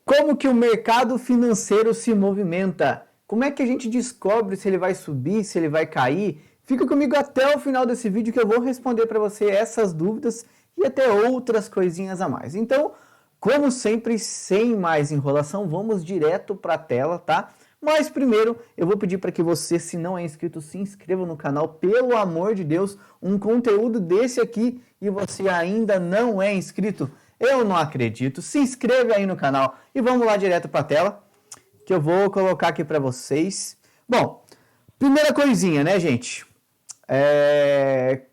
Como que o mercado financeiro se movimenta? Como é que a gente descobre se ele vai subir, se ele vai cair? Fica comigo até o final desse vídeo que eu vou responder para você essas dúvidas e até outras coisinhas a mais. Então, como sempre, sem mais enrolação, vamos direto para a tela, tá? Mas primeiro, eu vou pedir para que você, se não é inscrito, se inscreva no canal, pelo amor de Deus, um conteúdo desse aqui e você ainda não é inscrito, eu não acredito. Se inscreve aí no canal e vamos lá direto para a tela, que eu vou colocar aqui para vocês. Bom, primeira coisinha, né, gente?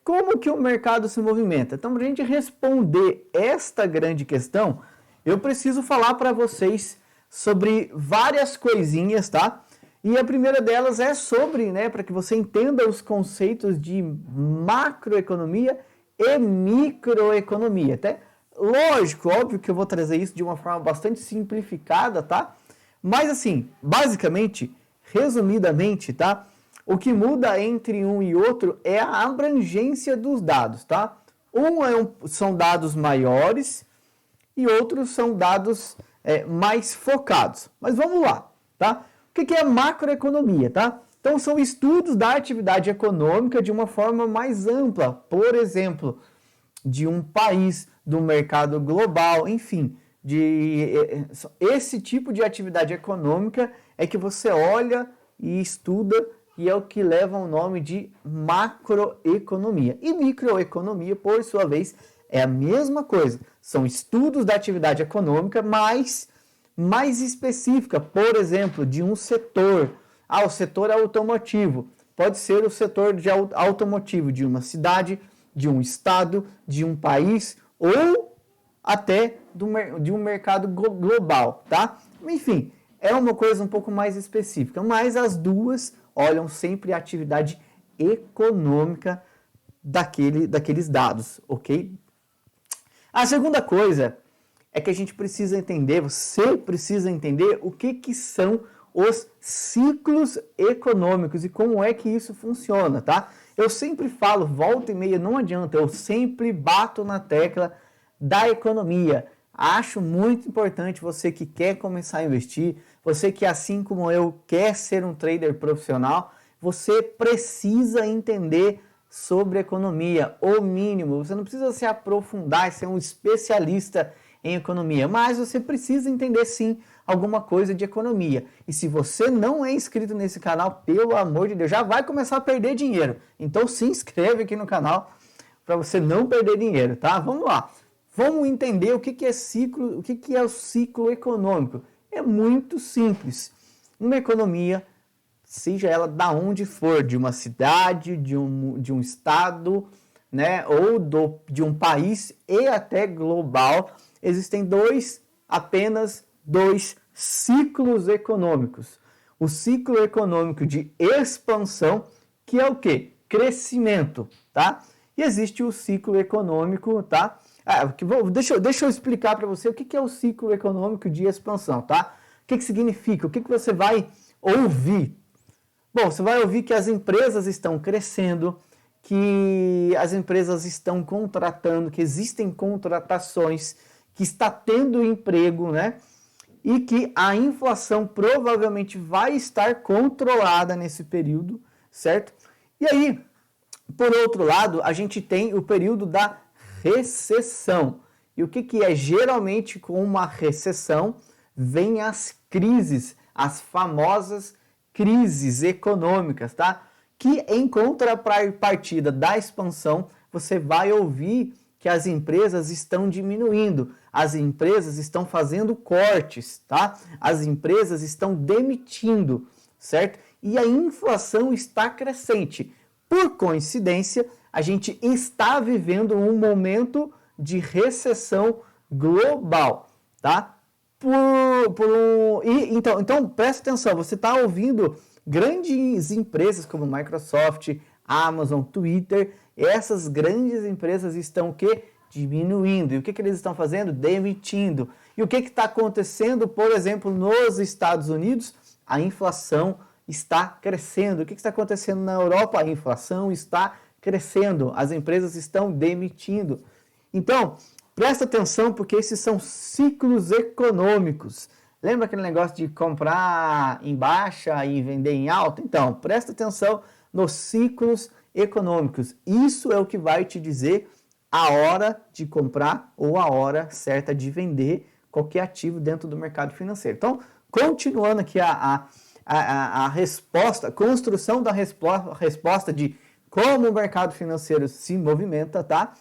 Como que o mercado se movimenta? Então, para a gente responder esta grande questão, eu preciso falar para vocês sobre várias coisinhas, tá? E a primeira delas é sobre, né, para que você entenda os conceitos de macroeconomia e microeconomia, até lógico, óbvio que eu vou trazer isso de uma forma bastante simplificada, tá? Mas assim, basicamente, resumidamente, tá? O que muda entre um e outro é a abrangência dos dados, tá? São dados maiores e outros são dados mais focados. Mas vamos lá, tá? O que é macroeconomia, tá? Então, são estudos da atividade econômica de uma forma mais ampla. Por exemplo, de um país, do mercado global, enfim, esse tipo de atividade econômica é que você olha e estuda e é o que leva o nome de macroeconomia. E microeconomia, por sua vez, é a mesma coisa. São estudos da atividade econômica, mas mais específica, por exemplo, de um setor. O setor automotivo. Pode ser o setor automotivo de uma cidade, de um estado, de um país ou até de um mercado global, tá? Enfim, é uma coisa um pouco mais específica, mas as duas olham sempre a atividade econômica daqueles dados, ok? A segunda coisa é que a gente precisa entender, você precisa entender o que são os ciclos econômicos e como é que isso funciona, tá? Eu sempre falo, volta e meia, não adianta, eu sempre bato na tecla da economia. Acho muito importante você que quer começar a investir, você que assim como eu quer ser um trader profissional, você precisa entender sobre economia, o mínimo. Você não precisa se aprofundar e ser um especialista em economia, mas você precisa entender sim alguma coisa de economia. E se você não é inscrito nesse canal, pelo amor de Deus, já vai começar a perder dinheiro. Então se inscreve aqui no canal para você não perder dinheiro, tá? Vamos lá. Vamos entender o que é ciclo, o que é o ciclo econômico. É muito simples. Uma economia, seja ela da onde for, de uma cidade, de um estado, né, ou de um país e até global, existem apenas dois ciclos econômicos. O ciclo econômico de expansão, que é o quê? Crescimento, tá? E existe o ciclo econômico, tá? Deixa eu explicar para você o que é o ciclo econômico de expansão, tá? O que significa? O que você vai ouvir? Bom, você vai ouvir que as empresas estão crescendo, que as empresas estão contratando, que existem contratações, que está tendo emprego, né? E que a inflação provavelmente vai estar controlada nesse período, certo? E aí, por outro lado, a gente tem o período da recessão. E o que é? Geralmente, com uma recessão, vem as crises, as famosas crises econômicas, tá? Que em contrapartida da expansão, você vai ouvir que as empresas estão diminuindo, as empresas estão fazendo cortes, tá? As empresas estão demitindo, certo? E a inflação está crescente. Por coincidência, a gente está vivendo um momento de recessão global, tá? Então, presta atenção, você está ouvindo grandes empresas como Microsoft, Amazon, Twitter, essas grandes empresas estão o quê? Diminuindo. E o que eles estão fazendo? Demitindo. E o que está acontecendo, por exemplo, nos Estados Unidos? A inflação está crescendo. O que está acontecendo na Europa? A inflação está crescendo. As empresas estão demitindo. Então, presta atenção porque esses são ciclos econômicos. Lembra aquele negócio de comprar em baixa e vender em alta? Então, presta atenção nos ciclos econômicos. Isso é o que vai te dizer a hora de comprar ou a hora certa de vender qualquer ativo dentro do mercado financeiro. Então, continuando aqui a resposta, a construção da resposta de como o mercado financeiro se movimenta, tá?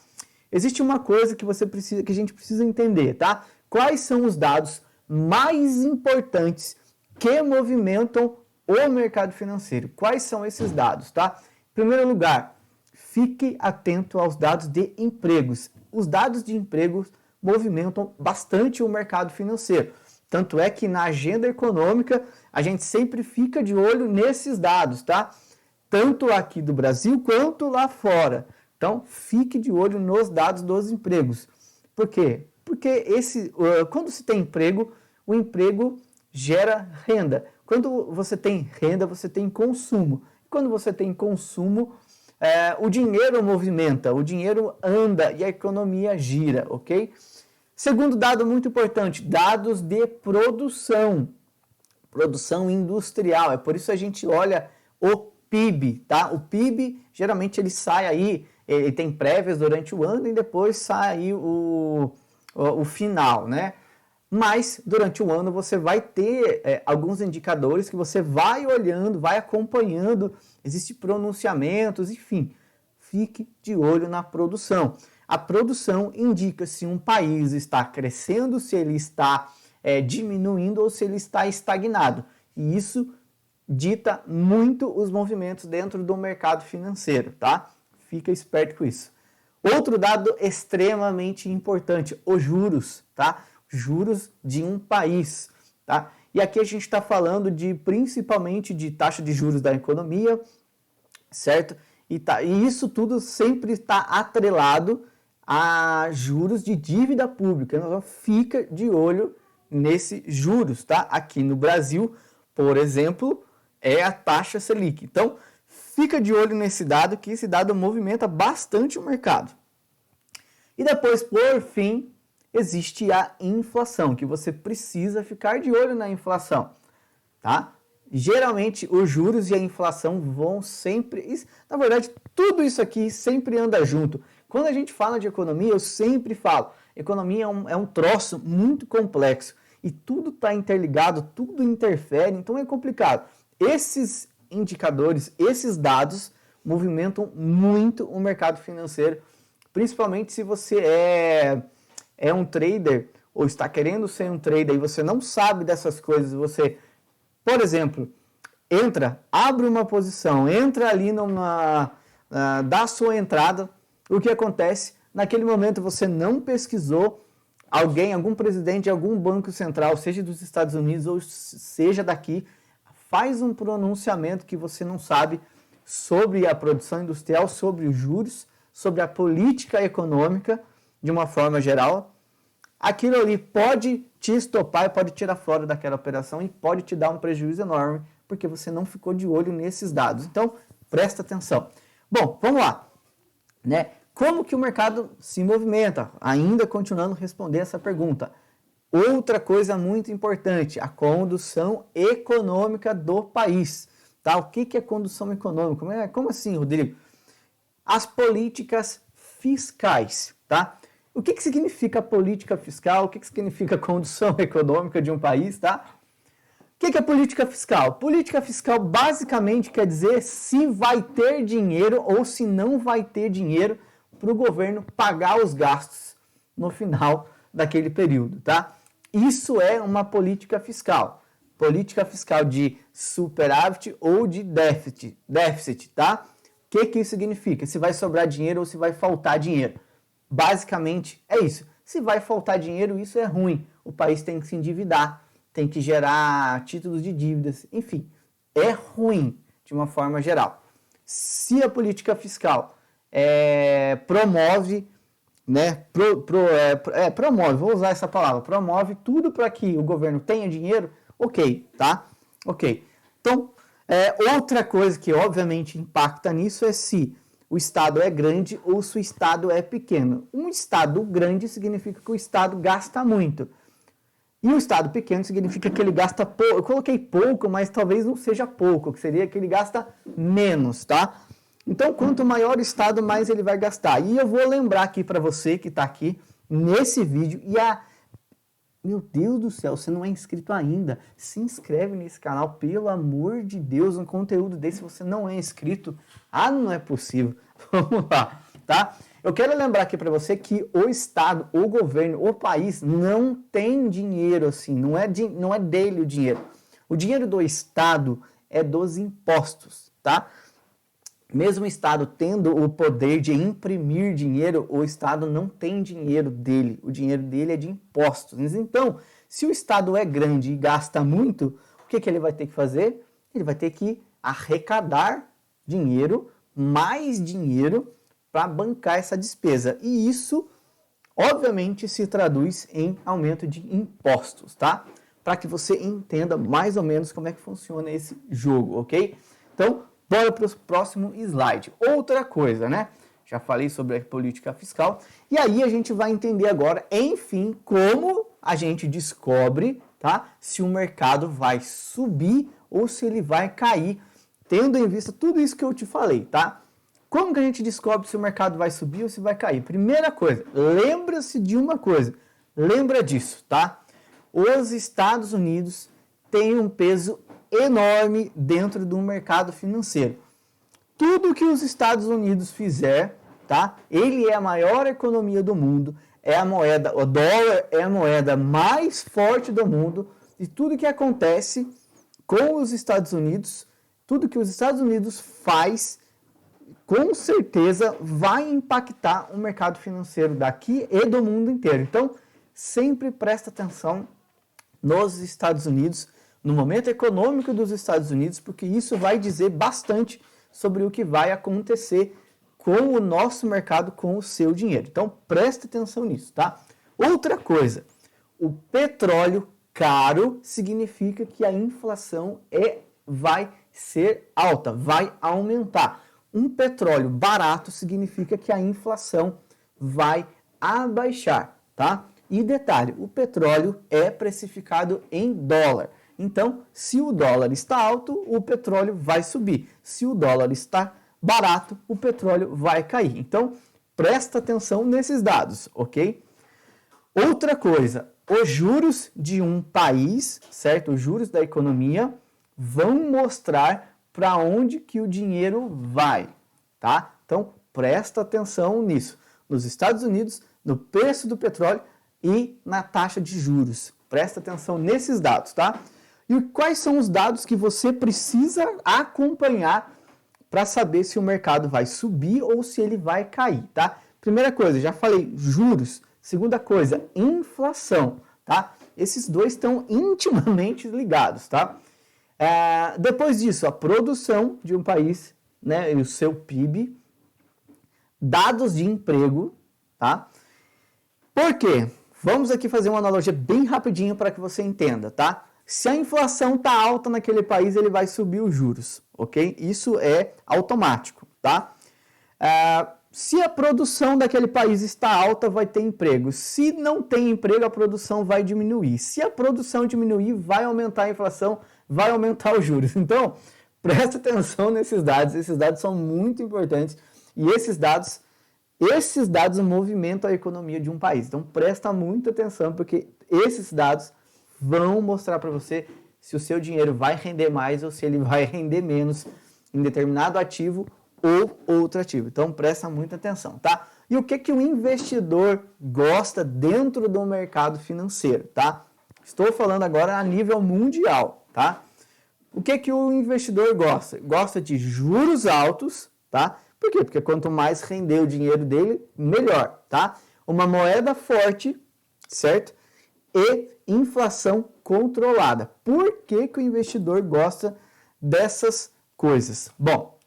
Existe uma coisa que que a gente precisa entender, tá? Quais são os dados mais importantes que movimentam o mercado financeiro? Quais são esses dados, tá? Em primeiro lugar, fique atento aos dados de empregos. Os dados de empregos movimentam bastante o mercado financeiro. Tanto é que na agenda econômica a gente sempre fica de olho nesses dados, tá? Tanto aqui do Brasil quanto lá fora. Então, fique de olho nos dados dos empregos. Por quê? Porque quando se tem emprego, o emprego gera renda. Quando você tem renda, você tem consumo. Quando você tem consumo, o dinheiro movimenta, o dinheiro anda e a economia gira, ok? Segundo dado muito importante, dados de produção. Produção industrial. É por isso a gente olha o PIB, tá? O PIB, geralmente ele sai aí, ele tem prévias durante o ano e depois sai aí o final, né? Mas durante o ano você vai ter alguns indicadores que você vai olhando, vai acompanhando, existem pronunciamentos, enfim, fique de olho na produção. A produção indica se um país está crescendo, se ele está diminuindo ou se ele está estagnado. E isso dita muito os movimentos dentro do mercado financeiro, tá? Fica esperto com isso. Outro dado extremamente importante, os juros, tá? Juros de um país, tá? E aqui a gente está falando principalmente de taxa de juros da economia, certo? E isso tudo sempre está atrelado a juros de dívida pública. Então, fica de olho nesses juros, tá? Aqui no Brasil, por exemplo, é a taxa Selic. Então, fica de olho nesse dado, que esse dado movimenta bastante o mercado. E depois, por fim, existe a inflação, que você precisa ficar de olho na inflação, tá? Geralmente, os juros e a inflação vão sempre... Na verdade, tudo isso aqui sempre anda junto. Quando a gente fala de economia, eu sempre falo, economia é um troço muito complexo e tudo está interligado, tudo interfere, então é complicado. Esses indicadores, esses dados movimentam muito o mercado financeiro, principalmente se você é um trader ou está querendo ser um trader e você não sabe dessas coisas, você, por exemplo, abre uma posição, entra ali dá sua entrada, o que acontece? Naquele momento você não pesquisou algum presidente de algum banco central, seja dos Estados Unidos ou seja daqui, faz um pronunciamento que você não sabe sobre a produção industrial, sobre os juros, sobre a política econômica, de uma forma geral. Aquilo ali pode te estopar e pode tirar fora daquela operação e pode te dar um prejuízo enorme, porque você não ficou de olho nesses dados. Então, presta atenção. Bom, vamos lá, né? Como que o mercado se movimenta? Ainda continuando a responder essa pergunta. Outra coisa muito importante, a condução econômica do país. Tá? O que é condução econômica? Como assim, Rodrigo? As políticas fiscais. Tá? O que significa política fiscal? O que significa condução econômica de um país? Tá? O que é política fiscal? Política fiscal basicamente quer dizer se vai ter dinheiro ou se não vai ter dinheiro para o governo pagar os gastos no final daquele período, tá? Isso é uma política fiscal de superávit ou de déficit, tá? O que isso significa? Se vai sobrar dinheiro ou se vai faltar dinheiro. Basicamente é isso. Se vai faltar dinheiro, isso é ruim. O país tem que se endividar, tem que gerar títulos de dívidas, enfim, é ruim de uma forma geral. Se a política fiscal promove, né, promove, vou usar essa palavra, promove tudo para que o governo tenha dinheiro, ok, tá? Ok. Então, outra coisa que obviamente impacta nisso é se o Estado é grande ou se o Estado é pequeno. Um Estado grande significa que o Estado gasta muito. E o Estado pequeno significa que ele gasta pouco. Eu coloquei pouco, mas talvez não seja pouco, que seria que ele gasta menos, tá? Então, quanto maior o Estado, mais ele vai gastar. E eu vou lembrar aqui para você que está aqui nesse vídeo Meu Deus do céu, você não é inscrito ainda? Se inscreve nesse canal, pelo amor de Deus, um conteúdo desse você não é inscrito. Não é possível. Vamos lá, tá? Eu quero lembrar aqui para você que o Estado, o governo, o país não tem dinheiro assim, não é dele o dinheiro. O dinheiro do Estado é dos impostos, tá? Mesmo o Estado tendo o poder de imprimir dinheiro, o Estado não tem dinheiro dele. O dinheiro dele é de impostos. Então, se o Estado é grande e gasta muito, o que ele vai ter que fazer? Ele vai ter que arrecadar dinheiro, mais dinheiro, para bancar essa despesa. E isso, obviamente, se traduz em aumento de impostos, tá? Para que você entenda mais ou menos como é que funciona esse jogo, ok? Então, bora para o próximo slide. Outra coisa, né? Já falei sobre a política fiscal. E aí a gente vai entender agora, enfim, como a gente descobre, tá? Se o mercado vai subir ou se ele vai cair, tendo em vista tudo isso que eu te falei, tá? Como que a gente descobre se o mercado vai subir ou se vai cair? Primeira coisa, lembra-se de uma coisa. Lembra disso, tá? Os Estados Unidos têm um peso enorme dentro do mercado financeiro. Tudo que os Estados Unidos fizer, tá? Ele é a maior economia do mundo, o dólar é a moeda mais forte do mundo, e tudo que acontece com os Estados Unidos, tudo que os Estados Unidos faz, com certeza vai impactar o mercado financeiro daqui e do mundo inteiro. Então, sempre presta atenção nos Estados Unidos, no momento econômico dos Estados Unidos, porque isso vai dizer bastante sobre o que vai acontecer com o nosso mercado, com o seu dinheiro. Então, presta atenção nisso, tá? Outra coisa, o petróleo caro significa que a inflação vai ser alta, vai aumentar. Um petróleo barato significa que a inflação vai abaixar, tá? E detalhe, o petróleo é precificado em dólar. Então, se o dólar está alto, o petróleo vai subir. Se o dólar está barato, o petróleo vai cair. Então, presta atenção nesses dados, ok? Outra coisa, os juros de um país, certo? Os juros da economia vão mostrar para onde que o dinheiro vai, tá? Então, presta atenção nisso. Nos Estados Unidos, no preço do petróleo e na taxa de juros. Presta atenção nesses dados, tá? E quais são os dados que você precisa acompanhar para saber se o mercado vai subir ou se ele vai cair, tá? Primeira coisa, já falei, juros. Segunda coisa, inflação, tá? Esses dois estão intimamente ligados, tá? Depois disso, a produção de um país, né, e o seu PIB, dados de emprego, tá? Por quê? Vamos aqui fazer uma analogia bem rapidinho para que você entenda, tá? Se a inflação está alta naquele país, ele vai subir os juros, ok? Isso é automático, tá? Se a produção daquele país está alta, vai ter emprego. Se não tem emprego, a produção vai diminuir. Se a produção diminuir, vai aumentar a inflação, vai aumentar os juros. Então, presta atenção nesses dados. Esses dados são muito importantes e esses dados movimentam a economia de um país. Então, presta muita atenção porque esses dados vão mostrar para você se o seu dinheiro vai render mais ou se ele vai render menos em determinado ativo ou outro ativo. Então, presta muita atenção, tá? E o que o investidor gosta dentro do mercado financeiro, tá? Estou falando agora a nível mundial, tá? O que o investidor gosta? Gosta de juros altos, tá? Por quê? Porque quanto mais render o dinheiro dele, melhor, tá? Uma moeda forte, certo? E inflação controlada. Por que o investidor gosta dessas coisas? Bom,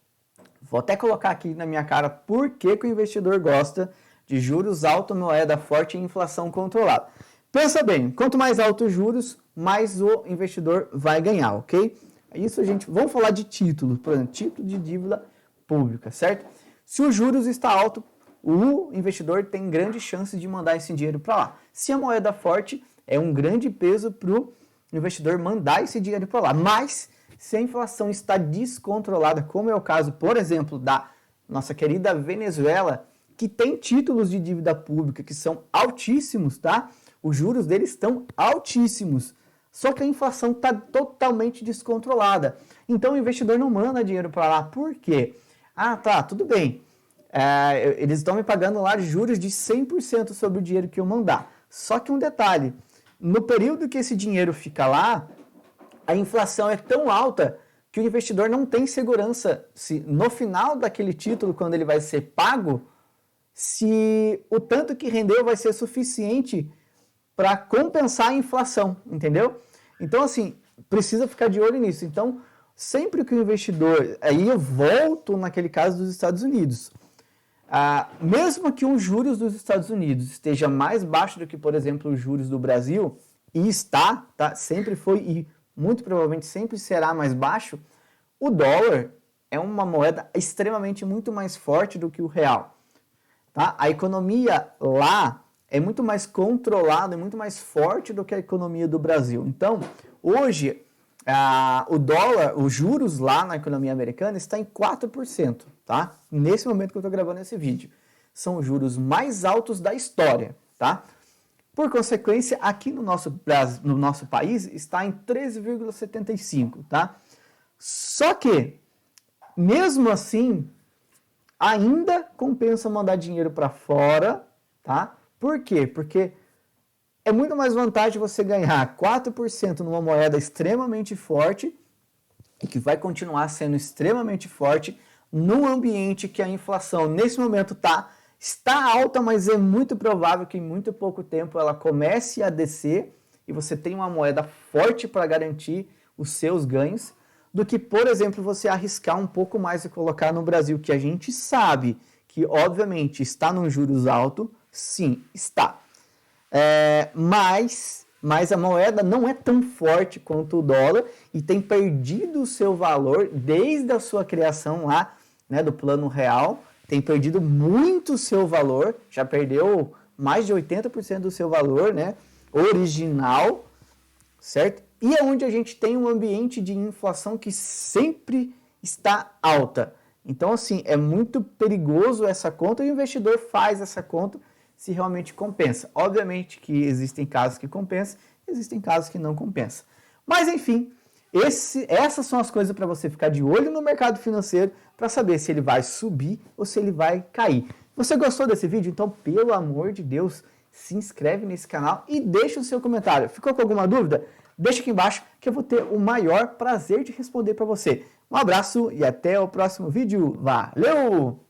vou até colocar aqui na minha cara por que o investidor gosta de juros altos, moeda forte e inflação controlada. Pensa bem, quanto mais altos os juros, mais o investidor vai ganhar, ok? Isso vamos falar de título, por exemplo, título de dívida pública, certo? Se os juros está alto, o investidor tem grande chance de mandar esse dinheiro para lá. Se a moeda forte, é um grande peso para o investidor mandar esse dinheiro para lá. Mas se a inflação está descontrolada, como é o caso, por exemplo, da nossa querida Venezuela, que tem títulos de dívida pública que são altíssimos, tá? Os juros deles estão altíssimos. Só que a inflação está totalmente descontrolada. Então o investidor não manda dinheiro para lá. Por quê? Ah, tá, tudo bem. Eles estão me pagando lá juros de 100% sobre o dinheiro que eu mandar. Só que um detalhe, no período que esse dinheiro fica lá, a inflação é tão alta que o investidor não tem segurança se no final daquele título, quando ele vai ser pago, se o tanto que rendeu vai ser suficiente para compensar a inflação, entendeu? Então, assim, precisa ficar de olho nisso. Então, sempre que o investidor... Aí eu volto naquele caso dos Estados Unidos. Mesmo que os juros dos Estados Unidos esteja mais baixo do que, por exemplo, os juros do Brasil, e está, tá? Sempre foi e muito provavelmente sempre será mais baixo, o dólar é uma moeda extremamente muito mais forte do que o real. Tá? A economia lá é muito mais controlada, é muito mais forte do que a economia do Brasil. Então, hoje, o dólar, os juros lá na economia americana está em 4%, tá? Nesse momento que eu estou gravando esse vídeo. São os juros mais altos da história, tá? Por consequência, aqui no nosso país está em 13,75, tá? Só que, mesmo assim, ainda compensa mandar dinheiro para fora, tá? Por quê? Porque é muito mais vantagem você ganhar 4% numa moeda extremamente forte e que vai continuar sendo extremamente forte num ambiente que a inflação nesse momento está alta, mas é muito provável que em muito pouco tempo ela comece a descer e você tenha uma moeda forte para garantir os seus ganhos, do que, por exemplo, você arriscar um pouco mais e colocar no Brasil, que a gente sabe que, obviamente, está num juros alto, sim, está. Mas a moeda não é tão forte quanto o dólar e tem perdido o seu valor desde a sua criação lá, né, do Plano Real, tem perdido muito o seu valor, já perdeu mais de 80% do seu valor, né, original, certo? E é onde a gente tem um ambiente de inflação que sempre está alta. Então, assim, é muito perigoso essa conta e o investidor faz essa conta se realmente compensa. Obviamente que existem casos que compensam, existem casos que não compensam. Mas, enfim, essas são as coisas para você ficar de olho no mercado financeiro para saber se ele vai subir ou se ele vai cair. Você gostou desse vídeo? Então, pelo amor de Deus, se inscreve nesse canal e deixa o seu comentário. Ficou com alguma dúvida? Deixa aqui embaixo que eu vou ter o maior prazer de responder para você. Um abraço e até o próximo vídeo. Valeu!